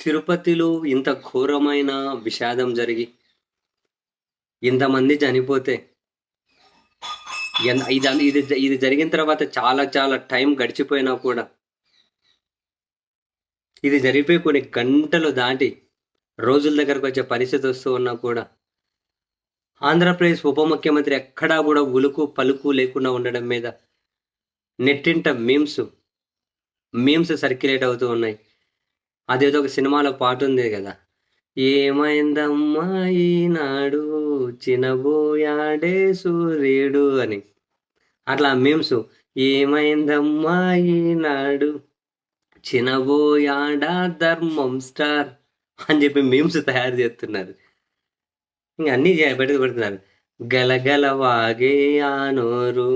తిరుపతిలో ఇంత ఘోరమైన విషాదం జరిగి, ఇంతమంది చనిపోతే, ఇది జరిగిన తర్వాత చాలా చాలా టైం గడిచిపోయినా కూడా, ఇది జరిగిపోయి కొన్ని గంటలు దాటి రోజుల దగ్గరకు వచ్చే పరిస్థితి వస్తూ ఉన్నా కూడా, ఆంధ్రప్రదేశ్ ఉప ముఖ్యమంత్రి ఎక్కడా కూడా ఉలుకు పలుకు లేకుండా ఉండడం మీద నెట్టింట మీమ్స్ సర్క్యులేట్ అవుతూ ఉన్నాయి. అదేదో ఒక సినిమాలో పాట ఉంది కదా, ఏమైందమ్మా ఈనాడు చినబోయాడే సూర్యుడు అని. అట్లా మీమ్స్ ఏమైందమ్మా ఈనాడు చినబోయాడా ధర్మం స్టార్ అని చెప్పి మీమ్స్ తయారు చేస్తున్నారు. ఇంక అన్నీ బయటకు పెడుతున్నారు. గలగల వాగే ఆ నోరు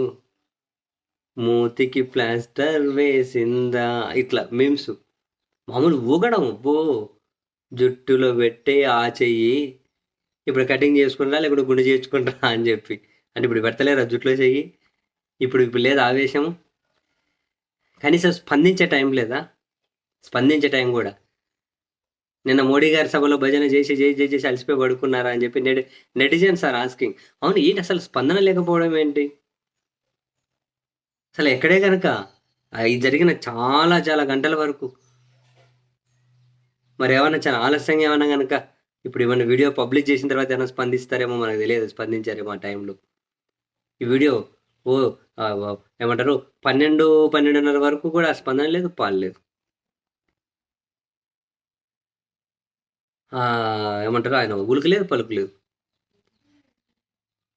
మూతికి ప్లాస్టర్ వేసిందా, ఇట్లా మీమ్స్. మామూలు ఊగడం, జుట్టులో పెట్టే ఆ చెయ్యి ఇప్పుడు కటింగ్ చేసుకుంటా లేకుంటే గుండె చేర్చుకుంటా అని చెప్పి. అంటే ఇప్పుడు పెడతలేరా జుట్టులో చెయ్యి? ఇప్పుడు లేదు ఆవేశము. కనీసం స్పందించే టైం లేదా? స్పందించే టైం కూడా. నిన్న మోడీ గారి సభలో భజన చేసి అలసిపోయి పడుకున్నారా అని చెప్పి నెటిజన్స్ ఆర్ ఆస్కింగ్. అవును, ఏంటి అసలు స్పందన లేకపోవడం ఏంటి? అసలు ఎక్కడే కనుక ఇది జరిగిన చాలా చాలా గంటల వరకు మరి ఏమన్నా చాలా ఆలస్యంగా ఏమన్నా కనుక ఇప్పుడు ఏమన్నా వీడియో పబ్లిష్ చేసిన తర్వాత ఏమైనా స్పందిస్తారేమో మనకు తెలియదు. స్పందించారేమో ఆ టైంలో. ఈ వీడియో ఏమంటారు 12:30 వరకు కూడా స్పందన లేదు, పాలు ఏమంటారు ఆయన ఉలుకు లేదు, పలుకు లేదు.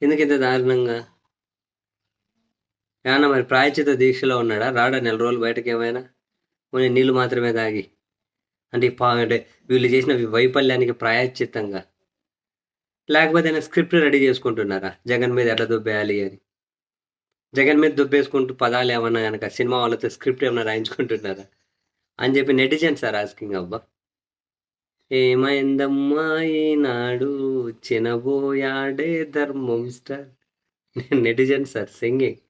ఎందుకు ఇంత దారుణంగా? ఏమన్నా మరి ప్రాయచిత దీక్షలో ఉన్నాడా? రాడా నెల రోజులు బయటకు ఏమైనా? కొన్ని నీళ్లు మాత్రమే తాగి అంటే వీళ్ళు చేసిన వైఫల్యానికి ప్రాయశ్చిత్తంగా, లేకపోతే ఆయన స్క్రిప్ట్ రెడీ చేసుకుంటున్నారా జగన్ మీద ఎట్లా దుబ్బేయాలి అని? జగన్ మీద దుబ్బేసుకుంటూ పదాలు ఏమన్నా కనుక సినిమా వాళ్ళతో స్క్రిప్ట్ ఏమన్నా రాయించుకుంటున్నారా అని చెప్పి నెటిజన్స్ ఆర్ ఆస్కింగ్. అబ్బా, ఏమైందమ్మా ఈనాడు చినబోయాడే ధర్మం స్టార్. Netizens are singing.